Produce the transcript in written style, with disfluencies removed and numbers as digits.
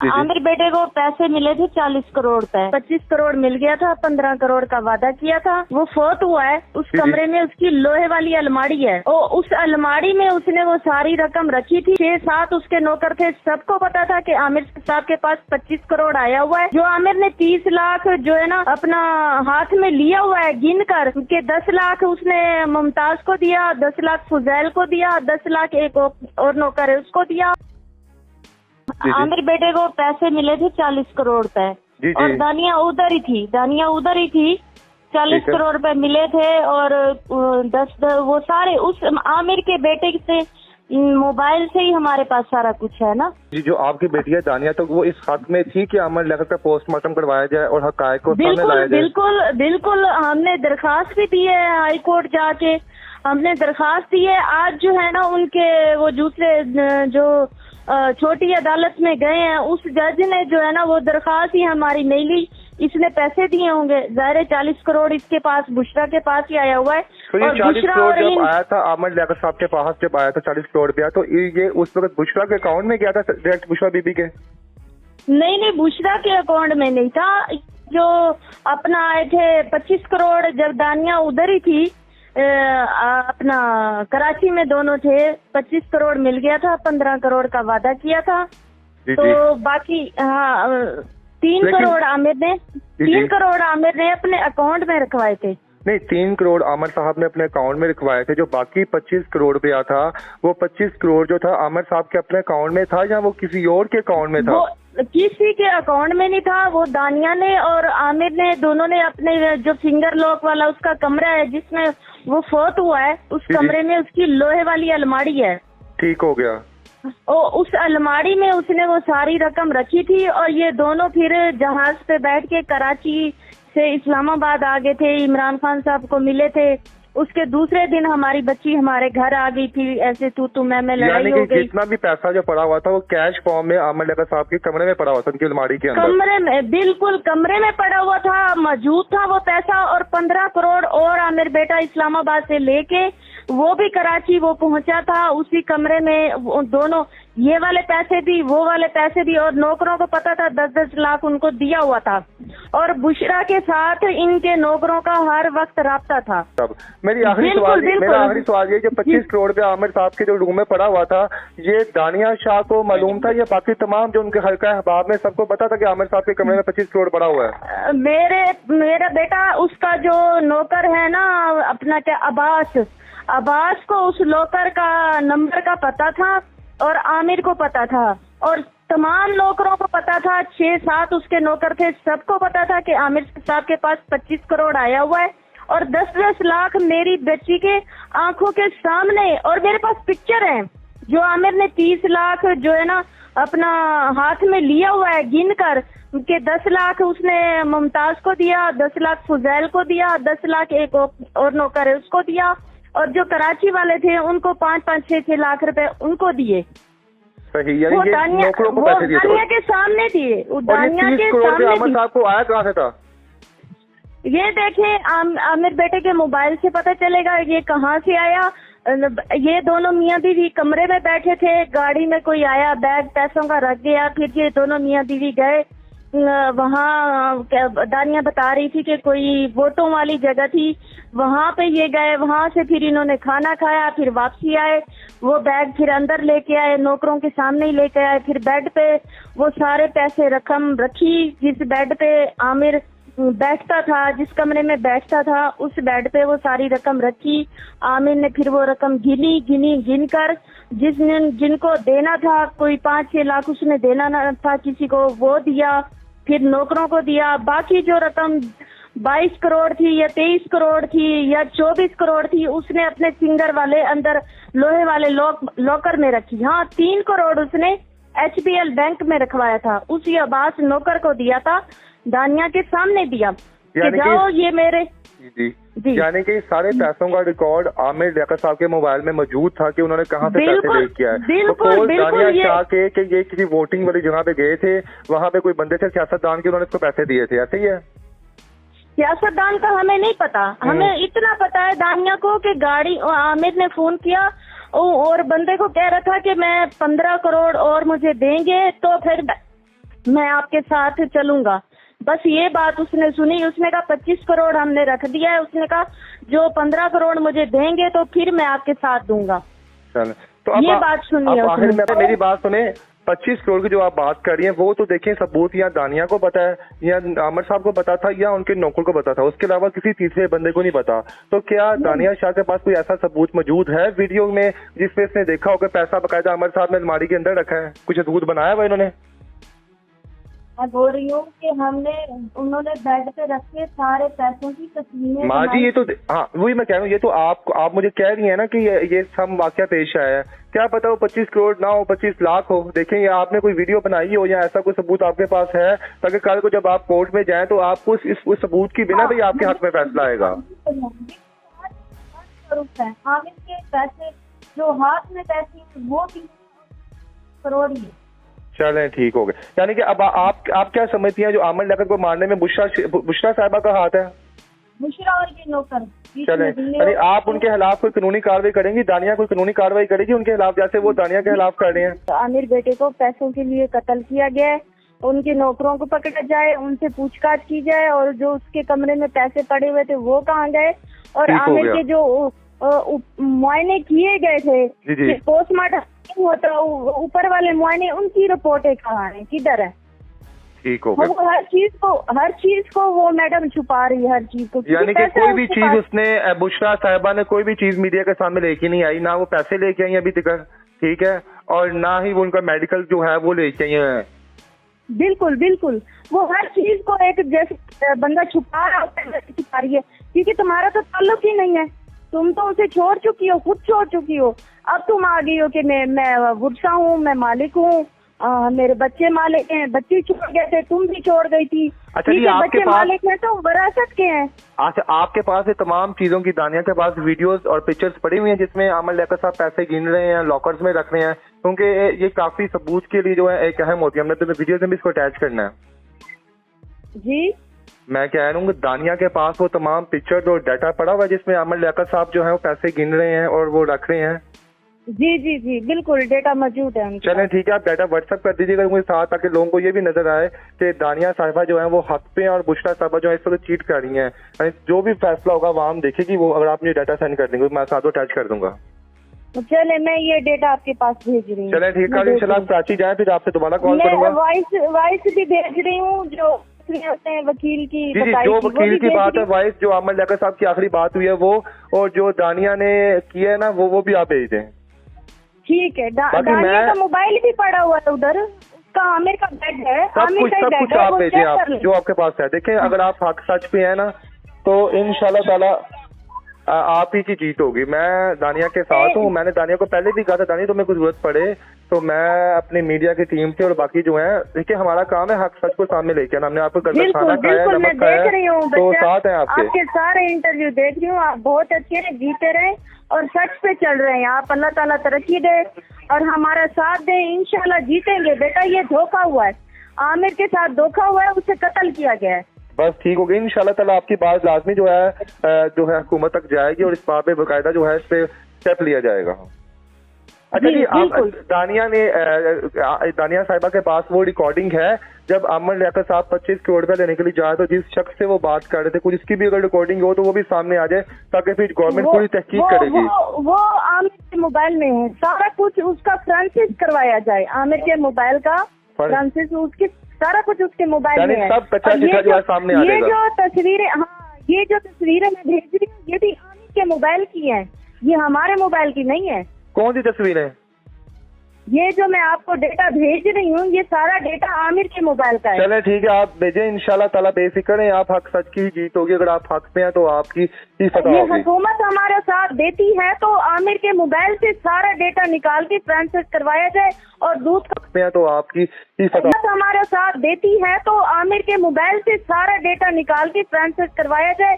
आमिर बेटे को पैसे मिले थे 40 करोड़ रुपए, 25 करोड़ मिल गया था, 15 करोड़ का वादा किया था। वो फोत हुआ है। उस कमरे में उसकी लोहे वाली अलमारी है और उस अलमारी में उसने वो सारी रकम रखी थी। 6-7 उसके नौकर थे, सबको पता था कि आमिर साहब के पास 25 करोड़ आया हुआ है। जो आमिर ने 30 लाख जो है ना अपना हाथ में लिया हुआ है गिन कर के 10 लाख उसने मुमताज को दिया, 10 लाख फुजैल को दिया, 10 लाख एक और नौकर है उसको दिया। आमिर बेटे को पैसे मिले थे 40 करोड़ रुपए और दानिया उधर ही थी। 40 करोड़ रुपए मिले थे और 10 वो सारे उस आमिर के बेटे से मोबाइल से ही हमारे पास सारा कुछ है ना जी। जो आपकी बेटी है दानिया, तो वो इस हक में थी कि अमर लियाकत का पोस्टमार्टम करवाया जाए और हक़ाइक़ को सामने लाया जाए। बिल्कुल हमने दरखास्त भी दी है हाई कोर्ट जाके, हमने दरखास्त दी है। आज जो है ना उनके वो दूसरे जो छोटी अदालत में गए हैं, उस जज ने जो है ना वो दरखास्त ही हमारी नहीं ली। इसने पैसे दिए होंगे, ज़ाहिर 40 करोड़ इसके पास बुशरा के पास ही आया हुआ है। तो ये 40 करोड़ जब आया था आमिर लियाकत साहब के पास, जब आया था 40 करोड़ रुपया, तो ये उस वक्त बुशरा के अकाउंट में गया था डायरेक्ट बुशरा बीबी के? नहीं, बुशरा के अकाउंट में नहीं था। जो अपना आए थे 25 करोड़ जब दानिया उधर ही थी अपना कराची में दोनों थे, 25 करोड़ मिल गया था, 15 करोड़ का वादा किया था। तो बाकी 3 करोड़ आमिर ने अपने अकाउंट में रखवाए थे। नहीं, 3 करोड़ आमिर साहब ने अपने अकाउंट में रखवाए थे। जो बाकी 25 करोड़ रुपया था, वो 25 करोड़ जो था आमिर साहब के अपने अकाउंट में था या वो किसी और के अकाउंट में था? वो किसी के अकाउंट में नहीं था। वो दानिया ने और आमिर ने दोनों ने अपने जो फिंगर लॉक वाला उसका कमरा है जिसमें वो फोत हुआ है, उस कमरे में उसकी लोहे वाली अलमारी है। ठीक हो गया। उस अलमारी में उसने वो सारी रकम रखी थी और ये दोनों फिर जहाज पे बैठ के कराची से इस्लामाबाद आ गए थे, इमरान खान साहब को मिले थे। उसके दूसरे दिन हमारी बच्ची हमारे घर आ गई थी, ऐसे तू मैं लड़ाई हो गई। जितना भी पैसा जो पड़ा हुआ था वो कैश फॉर्म में आमिर लियाकत साहब के कमरे में पड़ा हुआ था, उनकी अलमारी के अंदर। कमरे में, बिल्कुल कमरे में पड़ा हुआ था, मौजूद था वो पैसा। और 15 करोड़ और आमिर बेटा इस्लामाबाद से लेके वो भी कराची वो पहुंचा था उसी कमरे में। दोनों ये वाले पैसे भी वो वाले पैसे भी, और नौकरों को पता था 10-10 लाख उनको दिया हुआ था। और बुशरा के साथ इनके नौकरों का हर वक्त राब्ता था। मेरा आखिरी सवाल ये, जो 25 करोड़ रुपया आमिर साहब के जो रूम में पड़ा हुआ था, ये दानिया शाह को मालूम था या बाकी तमाम जो उनके हल्का अहबाब में सबको पता था कि आमिर साहब के कमरे में 25 करोड़ पड़ा हुआ है? मेरा बेटा उसका जो नौकर है ना अपना क्या अब्बास को उस नौकर का नंबर का पता था और आमिर को पता था और तमाम नौकरों को पता था। 6-7 उसके नौकर थे, सबको पता था कि आमिर साहब के पास 25 करोड़ आया हुआ है और 10-10 लाख मेरी बच्ची के आंखों के सामने। और मेरे पास पिक्चर है जो आमिर ने 30 लाख जो है ना अपना हाथ में लिया हुआ है गिन कर के 10 लाख उसने मुमताज को दिया, 10 लाख फुजैल को दिया, 10 लाख एक और नौकर है उसको दिया और जो कराची वाले थे उनको 5-5, 6-6 लाख रुपए उनको दिए। सही, यानी वो दानिया के सामने दिए। दानिया के सामने आमिर साहब को आया कहाँ से था? ये देखें आमिर बेटे के मोबाइल से पता चलेगा ये कहाँ से आया। ये दोनों मियाँ बीवी कमरे में बैठे थे, गाड़ी में कोई आया बैग पैसों का रख गया, फिर ये दोनों मियाँ बीवी गए वहाँ। दानिया बता रही थी कि कोई वोटों वाली जगह थी, वहाँ पे ये गए, वहाँ से फिर इन्होंने खाना खाया, फिर वापसी आए, वो बैग फिर अंदर लेके आए, नौकरों के सामने ही लेके आए। फिर बेड पे वो सारे पैसे रकम रखी, जिस बेड पे आमिर बैठता था, जिस कमरे में बैठता था उस बेड पे वो सारी रकम रखी। आमिर ने फिर वो रकम गिन कर जिनको देना था, कोई 5-6 लाख उसने देना ना था किसी को, वो दिया, फिर नौकरों को दिया। बाकी जो रकम 22 करोड़ थी या 23 करोड़ थी या 24 करोड़ थी उसने अपने फिंगर वाले अंदर लोहे वाले लॉकर में रखी। हाँ, 3 करोड़ उसने HBL बैंक में रखवाया था, उसी अब्बास नौकर को दिया था, दानिया के सामने दिया कि जाओ ये मेरे। जी, यानी कि सारे पैसों का रिकॉर्ड आमिर लियाकत साहब के मोबाइल में मौजूद था कि उन्होंने कहाँ से पैसे ले किया है। बिल्कुल दानिया शाह के कि ये किसी वोटिंग वाली जगह पे गए थे, वहाँ पे कोई बंदे थे सियासतदान के, उन्होंने इसको पैसे दिए थे, ऐसे ही है? सियासतदान का हमें नहीं पता, हमें इतना पता है दानिया को कि गाड़ी आमिर ने फोन किया और बंदे को कह रहा था कि मैं 15 करोड़ और मुझे देंगे तो फिर मैं आपके साथ चलूंगा। बस ये बात उसने सुनी, उसने कहा 25 करोड़ हमने रख दिया है, उसने कहा जो 15 करोड़ मुझे देंगे तो फिर मैं आपके साथ दूंगा। चल तो ये बात सुनिए। आखिर में मेरी बात सुने, 25 करोड़ की जो आप बात कर रही हैं वो तो देखें सबूत या दानिया को पता है या आमिर साहब को पता था या उनके नौकर को पता था, उसके अलावा किसी तीसरे बंदे को नहीं पता। तो क्या दानिया शाह के पास कोई ऐसा सबूत मौजूद है वीडियो में जिसमें इसने देखा होगा पैसा बकायदा आमिर साहब ने अलमारी के अंदर रखा है, कुछ सबूत बनाया हुआ इन्होंने? मैं बोल रही हूँ कि उन्होंने बेड पे रखे सारे पैसों की तस्वीरें। माँ जी ये तो हाँ वही मैं कह रहा हूँ, ये तो आप मुझे कह रही हैं ना कि ये सब वाकया पेश आया है, क्या पता वो 25 करोड़ ना हो 25 लाख हो। देखें ये आपने कोई वीडियो बनाई हो या ऐसा कोई सबूत आपके पास है ताकि कल को जब आप कोर्ट में जाएं तो आपको उस सबूत की बिना भी आपके हक में फैसला आएगा। आमिर के पैसे जो हाथ में पैसे वो 3 करोड़ ही। चलें ठीक हो गए, यानी कि अब आप क्या समझती हैं जो आमिर लियाकत को मारने में बुशरा साहिबा का हाथ है? बुशरा और ये नौकर। चलें, यानी आप उनके खिलाफ कोई कानूनी कार्रवाई करेंगी? दानिया कोई कानूनी कार्रवाई करेगी उनके खिलाफ जैसे वो दानिया के खिलाफ कर रहे हैं? आमिर बेटे को पैसों के लिए कत्ल किया गया है, उनके नौकरों को पकड़ा जाए, उनसे पूछताछ की जाए और जो उसके कमरे में पैसे पड़े हुए थे वो कहाँ गए, और आमिर के जो मुआयने किए गए थे पोस्टमार्टम होता ऊपर वाले मुआयने, उनकी रिपोर्टें कहाँ हैं, किधर है? ठीक हो गया। वो हर चीज को वो मैडम छुपा रही है, हर चीज को। यानी कि कोई भी चीज उसने बुशरा साहिबा ने कोई भी चीज मीडिया के सामने लेके नहीं आई, ना वो पैसे लेके आई अभी तक, ठीक है, और ना ही वो उनका मेडिकल जो है वो लेके आई है। बिल्कुल बिल्कुल, वो हर चीज को एक जैसे बंदा छुपा रही है, क्योंकि तुम्हारा तो ताल्लुक ही नहीं है, तुम तो उसे छोड़ चुकी हो, खुद छोड़ चुकी हो। अब तुम आ गई हो कि मैं गुस्सा हूँ, मैं मालिक हूँ, मेरे बच्चे मालिक हैं, बच्चे छोड़ गए थे, तुम भी छोड़ गई थी। अच्छा जी, आपके बच्चे मालिक हैं तो विरासत के हैं। अच्छा, आपके पास ये तमाम चीजों की दानिया के पास वीडियोस और पिक्चर्स पड़ी हुई हैं जिसमें आमिर लियाकत साहब पैसे गिन रहे हैं, लॉकर्स में रख रहे हैं, क्योंकि ये काफी सबूत के लिए जो है एक अहम होती है। हमने तो वीडियोस में भी इसको अटैच करना है जी। मैं कह रहा हूँ दानिया के पास वो तमाम पिक्चर्स और डाटा पड़ा हुआ है जिसमें आमिर लियाकत साहब जो है वो पैसे गिन रहे हैं और वो रख रहे हैं। जी जी जी बिल्कुल, डेटा मौजूद है। चलें ठीक है, आप डाटा व्हाट्सएप कर दीजिएगा मुझे साथ, ताकि लोगों को ये भी नजर आए कि दानिया साहिबा जो है वो हक पे और बुशरा साहिबा जो है इस वक्त चीट कर रही हैं। जो भी फैसला होगा वो हम देखेगी, वो अगर आप मुझे डाटा सेंड कर देंगे मैं साथ अटैच कर दूंगा। चले, मैं ये डेटा आपके पास भेज रही हूँ। चलें ठीक है, इंशाल्लाह कराची जाए फिर आपसे दोबारा कॉल करूंगा। वॉइस भी भेज रही हूँ जो वकील की जी जी, जो वकील की बात है वॉइस जो आमिर लियाकत साहब की आखिरी बात हुई है वो, और जो दानिया ने किया है ना वो भी आप भेज दें। ठीक है। दानिया का मोबाइल भी पड़ा हुआ है उधर, उसका आमिर का बेड है, सब कुछ आप भेजें, आप जो आपके पास है। देखें अगर आप हक सच पे है ना तो इंशाल्लाह ताला आप ही की जीत होगी। मैं दानिया के साथ हूँ, मैंने दानिया को पहले भी कहा था दानिया तुम्हें कुछ जरूरत पड़े तो मैं अपनी मीडिया की टीम से और बाकी जो है, देखिए हमारा काम है हक सच को सामने लेके आना। हमने आपको खाना खाया, नमक खाया, तो साथ है आपके सारे इंटरव्यू देख रही हूँ, आप बहुत अच्छे हैं, जीते रहे और सच पे चल रहे हैं आप। अल्लाह ताला तरक्की दे और हमारा साथ दे, इंशाल्लाह जीतेंगे। बेटा ये धोखा हुआ है, आमिर के साथ धोखा हुआ है, उसे कत्ल किया गया है। बस ठीक हो गई, इंशाल्लाह ताला आपकी बात लाजमी जो है हुकूमत तक जाएगी और इस बात पे बाकायदा जो है इस पे स्टेप लिया जाएगा। अच्छा जी, दानिया साहिबा के पास वो रिकॉर्डिंग है जब आमिर लियाकत साहब 25 करोड़ रुपया लेने के लिए जाए तो जिस शख्स से वो बात कर रहे थे, कुछ इसकी भी अगर रिकॉर्डिंग हो तो वो भी सामने आ जाए ताकि फिर गवर्नमेंट पूरी तहकीक करेगी। वो आमिर के मोबाइल में है, सारा कुछ उसका फ्रांसिस करवाया जाए, आमिर के मोबाइल का फ्रांसिस, उसकी सारा कुछ उसके मोबाइल में है। सब कच्चा चिट्ठा जो है सामने आ जाएगा। ये जो तस्वीरें, हाँ ये जो तस्वीरें मैं भेज रही हूँ ये भी आमिर के मोबाइल की है, ये हमारे मोबाइल की नहीं है। कौन सी तस्वीरें? ये जो मैं आपको डेटा भेज रही हूँ ये सारा डेटा आमिर के मोबाइल का है। चले ठीक है, आप भेजें, इंशाल्लाह ताला बेफिक्र हैं, आप हक सच की ही जीत होगी। अगर आप हक पे हैं तो आपकी ही फतह होगी। हुकूमत हमारा साथ देती है तो आमिर के मोबाइल से सारा डेटा निकाल के ट्रांसफर करवाया जाए और दूध पे हैं तो आपकी ही फतह। हमारा साथ देती है तो आमिर के मोबाइल से सारा डेटा निकाल के ट्रांसफर करवाया जाए